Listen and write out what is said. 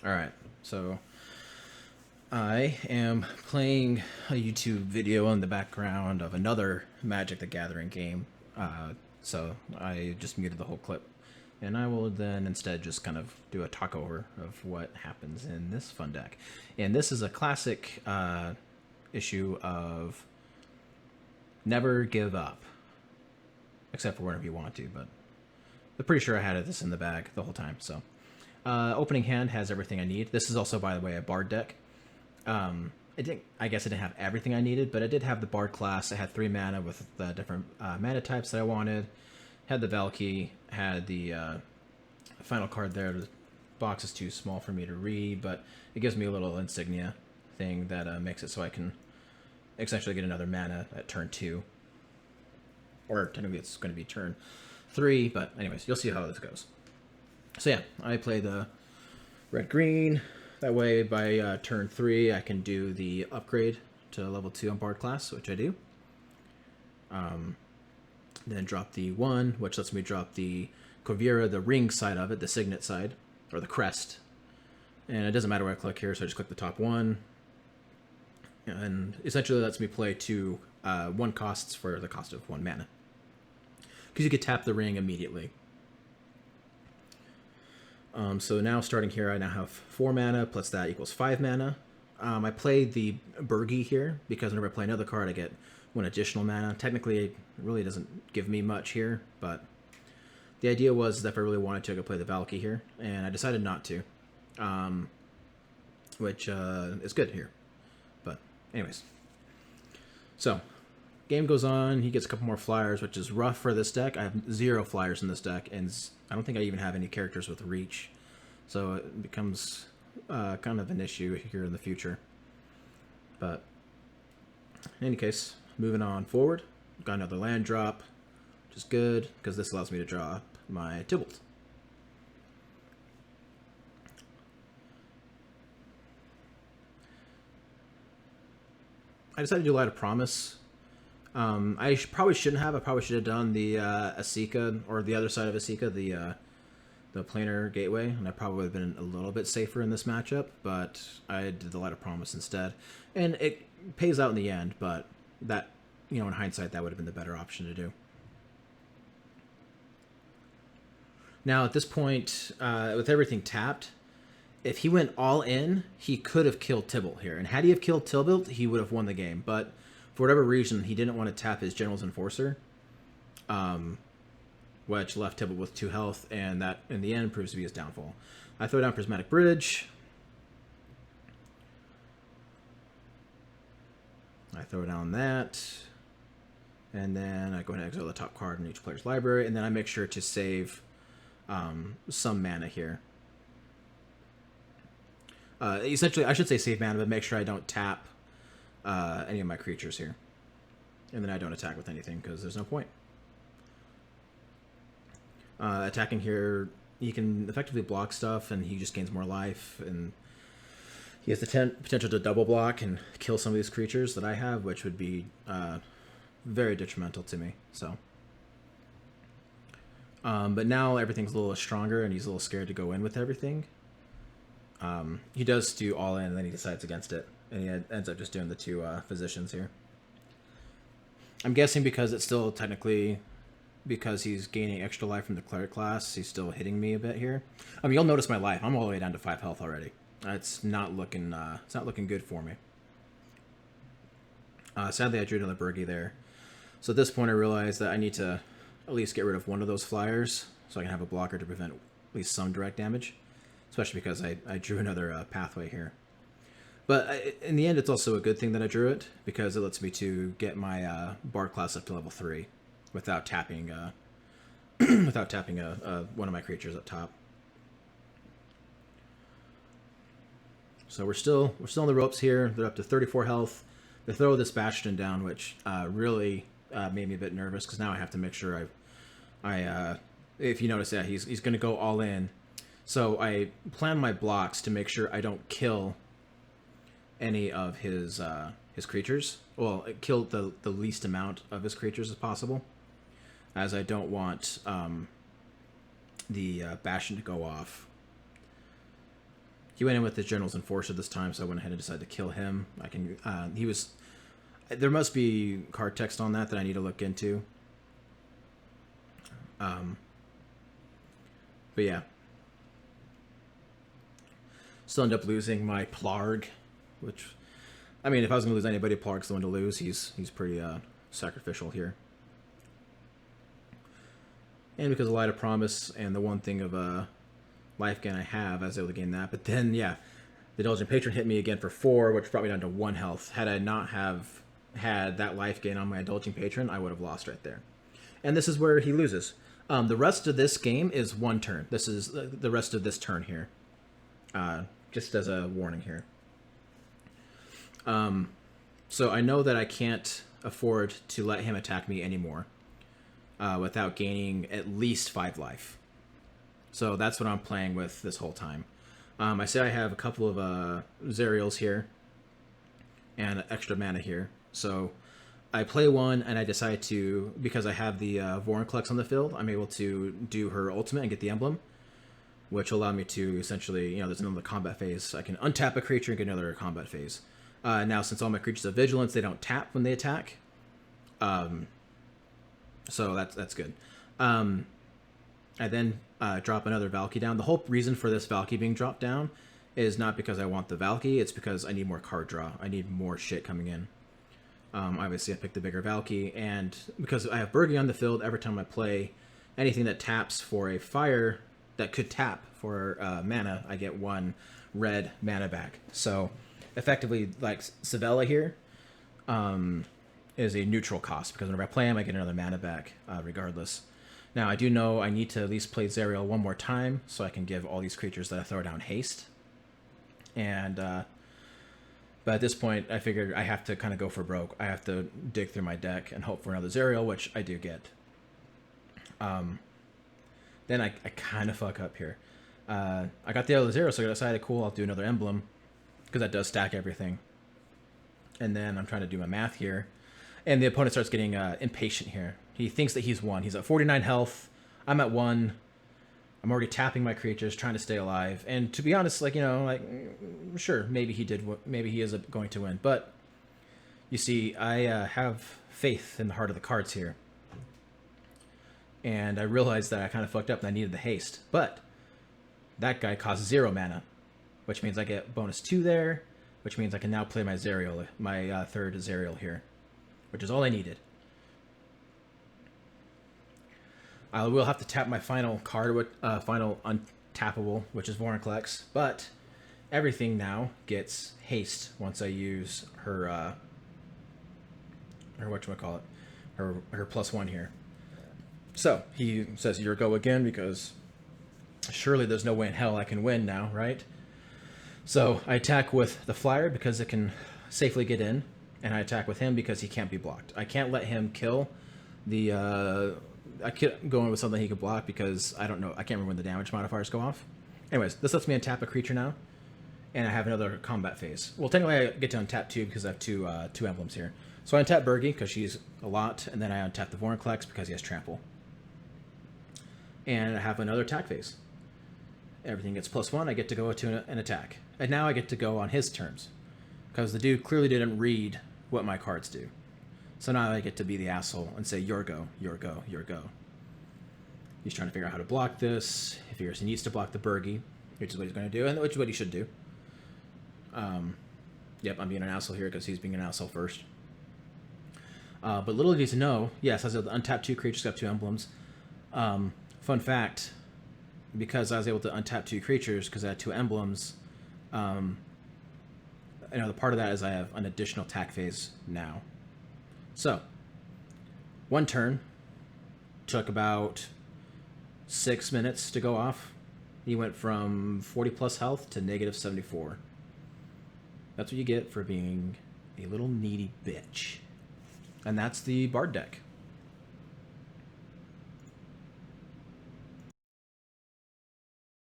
All right, so I am playing a YouTube video in the background of another Magic the Gathering game. So I just muted the whole clip. And I will then instead just kind of do a talk over of what happens in this fun deck. And this is a classic issue of never give up, except for whenever you want to, but I'm pretty sure I had this in the bag the whole time. So opening hand has everything I need. This is also, by the way, a Bard deck. It didn't. I guess I didn't have everything I needed, but I did have the Bard class. I had 3 mana with the different mana types that I wanted. Had the Valky. Had the final card there. The box is too small for me to read, but it gives me a little insignia thing that makes it so I can essentially get another mana at turn 2. Or technically it's going to be turn 3, but anyways, you'll see how this goes. So yeah, I play the red-green. That way, by turn 3, I can do the upgrade to level 2 on Bard class, which I do. Then drop the 1, which lets me drop the Kovira, the ring side of it, the signet side, or the crest. And it doesn't matter where I click here, so I just click the top 1. And essentially lets me play 2 1 costs for the cost of 1 mana. Because you could tap the ring immediately. So now starting here, I now have 4 mana, plus that equals 5 mana. I play the Burgi here, because whenever I play another card, I get 1 additional mana. Technically, it really doesn't give me much here, but the idea was that if I really wanted to, I could play the Valky here, and I decided not to, which is good here. But anyways, so game goes on. He gets a couple more flyers, which is rough for this deck. I have 0 flyers in this deck, and I don't think I even have any characters with reach. So it becomes kind of an issue here in the future. But in any case, moving on forward. Got another land drop, which is good, because this allows me to draw up my Tibalt. I decided to do Light of Promise. I probably shouldn't have. I probably should have done the Asika, or the other side of Asika, the planar gateway, and I probably would have been a little bit safer in this matchup, but I did the Light of Promise instead. And it pays out in the end, but that, in hindsight, that would have been the better option to do. Now, at this point, with everything tapped, if he went all in, he could have killed Tibalt here. And had he have killed Tibalt, he would have won the game. But for whatever reason, he didn't want to tap his General's Enforcer, which left Tibalt with 2 health, and that, in the end, proves to be his downfall. I throw down Prismatic Bridge. I throw down that. And then I go ahead and exile the top card in each player's library, and then I make sure to save some mana here. Essentially, I should say save mana, but make sure I don't tap any of my creatures here. And then I don't attack with anything, because there's no point. Attacking here, he can effectively block stuff, and he just gains more life, and he has the potential to double block and kill some of these creatures that I have, which would be very detrimental to me. So, but now everything's a little stronger, and he's a little scared to go in with everything. He does do all in, and then he decides against it, and he ends up just doing the 2 physicians here. I'm guessing because it's still technically, because he's gaining extra life from the cleric class, he's still hitting me a bit here. I mean, you'll notice my life. I'm all the way down to 5 health already. It's not looking good for me. Sadly, I drew another Burgi there. So at this point, I realized that I need to at least get rid of 1 of those flyers, so I can have a blocker to prevent at least some direct damage. Especially because I drew another pathway here. But in the end, it's also a good thing that I drew it, because it lets me to get my Bard class up to level 3 without tapping without tapping one of my creatures up top. So we're still on the ropes here. They're up to 34 health. They throw this Bastion down, which really made me a bit nervous, because now I have to make sure I if you notice, yeah, he's going to go all in. So I plan my blocks to make sure I don't kill any of his creatures. Well, kill the least amount of his creatures as possible, as I don't want the Bastion to go off. he went in with his General's Enforcer this time, so I went ahead and decided to kill him. I can. He was. There must be card text on that I need to look into. But yeah. Still end up losing my Plarg, which, I mean, if I was going to lose anybody, Plarg's the one to lose. He's pretty sacrificial here. And because of Light of Promise and the one thing of life gain I have, I was able to gain that. But then, yeah, the Indulgent Patron hit me again for 4, which brought me down to 1 health. Had I not have had that life gain on my Indulgent Patron, I would have lost right there. And this is where he loses. The rest of this game is 1 turn. This is the rest of this turn here. Just as a warning here. So I know that I can't afford to let him attack me anymore without gaining at least 5 life. So that's what I'm playing with this whole time. I say I have a couple of Zerials here and extra mana here. So I play one and I decide to, because I have the Vorinclex on the field, I'm able to do her ultimate and get the emblem, which will allow me to essentially, there's another combat phase. I can untap a creature and get another combat phase. Now, since all my creatures have vigilance, they don't tap when they attack. So that's good. I then drop another Valky down. The whole reason for this Valky being dropped down is not because I want the Valky, it's because I need more card draw. I need more shit coming in. Obviously, I picked the bigger Valky, and because I have Birgi on the field, every time I play anything that taps for a fire that could tap for mana, I get 1 red mana back. So effectively, like Savella here is a neutral cost, because whenever I play him, I get another mana back regardless. Now, I do know I need to at least play Zerial 1 more time so I can give all these creatures that I throw down haste. And but at this point, I figured I have to kind of go for broke. I have to dig through my deck and hope for another Zerial, which I do get. Then I kind of fuck up here. I got the other Zerial, so I decided, cool, I'll do another emblem, because that does stack everything. And then I'm trying to do my math here, and the opponent starts getting impatient here. He thinks that he's 1. He's at 49 health. I'm at 1. I'm already tapping my creatures, trying to stay alive. And to be honest, sure, maybe he did. Maybe he is going to win. But you see, I have faith in the heart of the cards here. And I realized that I kind of fucked up and I needed the haste. But that guy costs 0 mana, which means I get bonus 2 there, which means I can now play my Zerial, my third Zerial here, which is all I needed. I will have to tap my final card, final untappable, which is Vorinclex, but everything now gets haste once I use her, her +1 here. So he says, "Your go again," because surely there's no way in hell I can win now, right? So I attack with the Flyer because it can safely get in, and I attack with him because he can't be blocked. I can't let him kill the... I can't go in with something he could block because I don't know. I can't remember when the damage modifiers go off. Anyways, this lets me untap a creature now, and I have another combat phase. Well, technically I get to untap 2 because I have two emblems here. So I untap Birgi because she's a lot, and then I untap the Vorinclex because he has trample. And I have another attack phase. Everything gets +1. I get to go to an attack, and now I get to go on his terms because the dude clearly didn't read what my cards do. So now I get to be the asshole and say, "Your go, your go, your go." He's trying to figure out how to block this. He figures he needs to block the Birgi, which is what he's going to do, and which is what he should do. Yep, I'm being an asshole here because he's being an asshole first. But little did he know, yes, I was able to untap 2 creatures, got 2 emblems. Fun fact, because I was able to untap 2 creatures because I had 2 emblems, the part of that is I have an additional attack phase now. So, 1 turn, took about 6 minutes to go off. He went from 40 plus health to negative 74. That's what you get for being a little needy bitch. And that's the Bard deck.